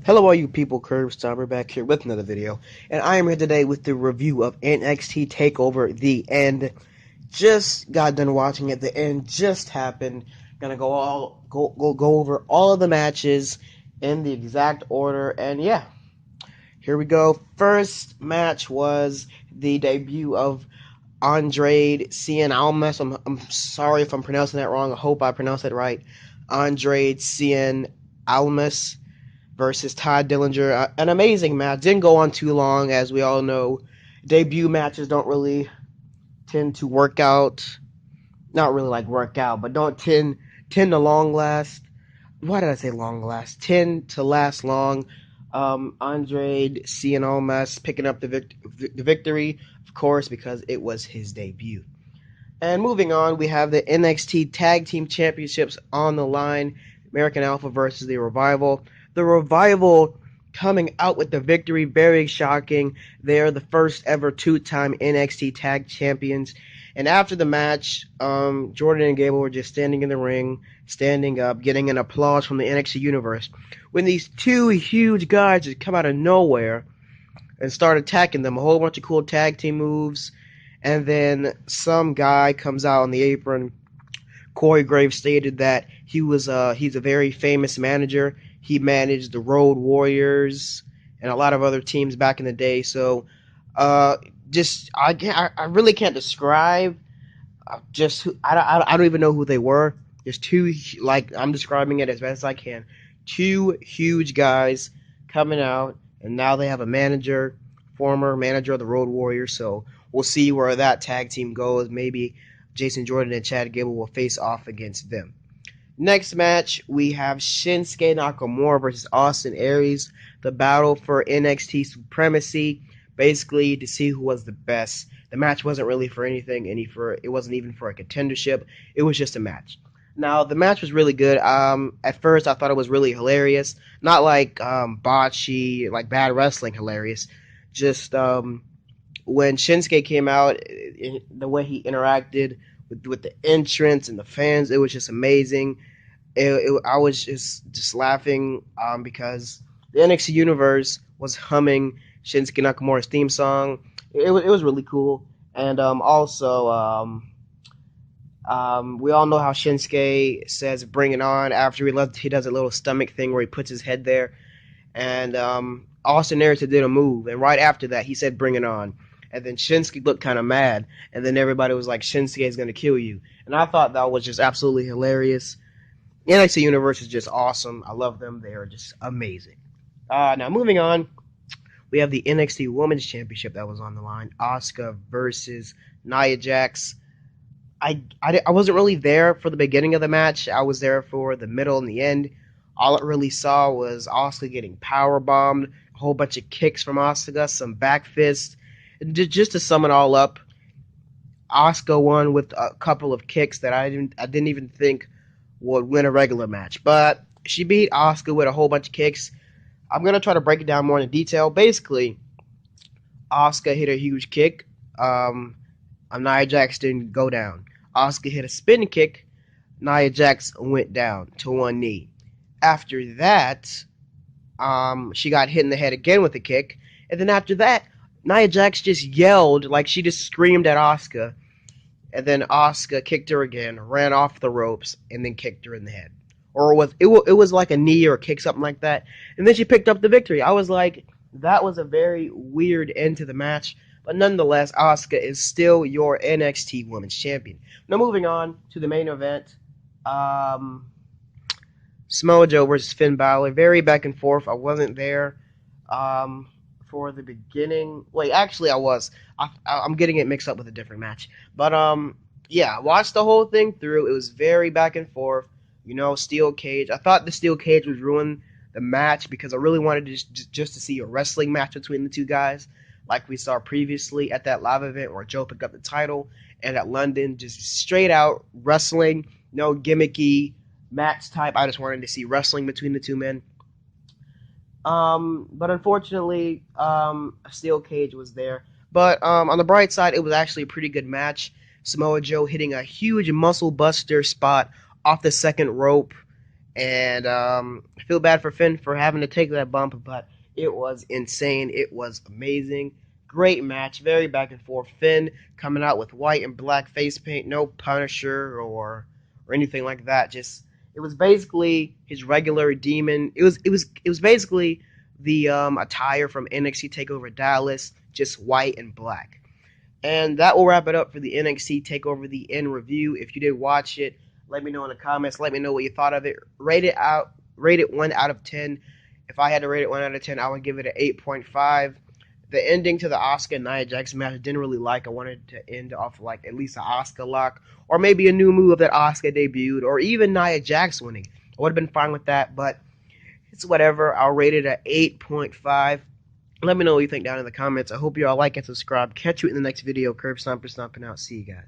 Hello all you people, Curve Stomper back here with another video, and I am here today with the review of NXT Takeover, The End. Just got done watching it, the end just happened. Gonna go over all of the matches in the exact order, and yeah, here we go. First match was the debut of Andrade Cien Almas. I'm sorry if I'm pronouncing that wrong. I hope I pronounced it right. Andrade Cien Almas versus Todd Dillinger. An amazing match. Didn't go on too long, as we all know. Debut matches don't really tend to work out. Not really like work out, but don't tend to long last. Why did I say long last? Tend to last long. Andrade Cien Almas picking up the victory, of course, because it was his debut. And moving on, we have the NXT Tag Team Championships on the line. American Alpha versus the Revival. The Revival coming out with the victory, very shocking. They're the first ever two-time NXT Tag Champions. And after the match, Jordan and Gable were just standing in the ring, standing up, getting an applause from the NXT universe. When these two huge guys just come out of nowhere and start attacking them, a whole bunch of cool tag team moves. And then some guy comes out on the apron. Corey Graves stated that he's a very famous manager. He managed the Road Warriors and a lot of other teams back in the day. So, I really can't describe I don't even know who they were. There's two, like, I'm describing it as best as I can. Two huge guys coming out, and now they have a manager, former manager of the Road Warriors. So we'll see where that tag team goes. Maybe Jason Jordan and Chad Gable will face off against them. Next match, we have Shinsuke Nakamura versus Austin Aries. The battle for NXT supremacy, basically to see who was the best. The match wasn't really for anything, it wasn't even for a contendership. It was just a match. Now, the match was really good. At first, I thought it was really hilarious. Not like botchy, like bad wrestling hilarious. Just when Shinsuke came out, the way he interacted with the entrance and the fans, it was just amazing. I was just laughing because the NXT universe was humming Shinsuke Nakamura's theme song. It was really cool, and we all know how Shinsuke says "Bring it on" after he does a little stomach thing where he puts his head there, and Austin Aries did a move, and right after that he said "Bring it on." And then Shinsuke looked kind of mad, and then everybody was like, "Shinsuke is gonna kill you," and I thought that was just absolutely hilarious. The NXT universe is just awesome. I love them. They are just amazing. Now moving on, we have the NXT Women's Championship that was on the line. Asuka versus Nia Jax. I wasn't really there for the beginning of the match. I was there for the middle and the end. All I really saw was Asuka getting power bombed, a whole bunch of kicks from Asuka, some back fists. Just to sum it all up, Asuka won with a couple of kicks that I didn't even think would win a regular match. But she beat Asuka with a whole bunch of kicks. I'm gonna try to break it down more in detail. Basically, Asuka hit a huge kick. Nia Jax didn't go down. Asuka hit a spin kick. Nia Jax went down to one knee. After that, she got hit in the head again with a kick, and then after that, Nia Jax just yelled, like she just screamed at Asuka, and then Asuka kicked her again, ran off the ropes, and then kicked her in the head. Or it was like a knee or a kick, something like that. And then she picked up the victory. I was like, that was a very weird end to the match. But nonetheless, Asuka is still your NXT Women's Champion. Now moving on to the main event. Samoa Joe versus Finn Balor. Very back and forth. I wasn't there for the beginning. Wait, actually I was. I'm getting it mixed up with a different match. But yeah, I watched the whole thing through. It was very back and forth. You know, steel cage. I thought the steel cage would ruin the match because I really wanted just to see a wrestling match between the two guys, like we saw previously at that live event where Joe picked up the title, and at London, just straight out wrestling, no gimmicky match type. I just wanted to see wrestling between the two men. But unfortunately, a steel cage was there. But on the bright side, it was actually a pretty good match. Samoa Joe hitting a huge muscle buster spot off the second rope, And I feel bad for Finn for having to take that bump, but it was insane. It was amazing. Great match, very back and forth. Finn coming out with white and black face paint, no Punisher or anything like that. Just it was basically his regular demon. It was basically the attire from NXT Takeover Dallas, just white and black. And that will wrap it up for the NXT Takeover the End review. If you did watch it, let me know in the comments. Let me know what you thought of it. Rate it 1 out of 10. If I had to rate it 1 out of 10, I would give it an 8.5. The ending to the Asuka and Nia Jax match I didn't really like. I wanted to end off like at least an Asuka lock, or maybe a new move that Asuka debuted, or even Nia Jax winning. I would have been fine with that, but it's whatever. I'll rate it at 8.5. Let me know what you think down in the comments. I hope you all like and subscribe. Catch you in the next video. Curb Stomper stomping out. See you guys.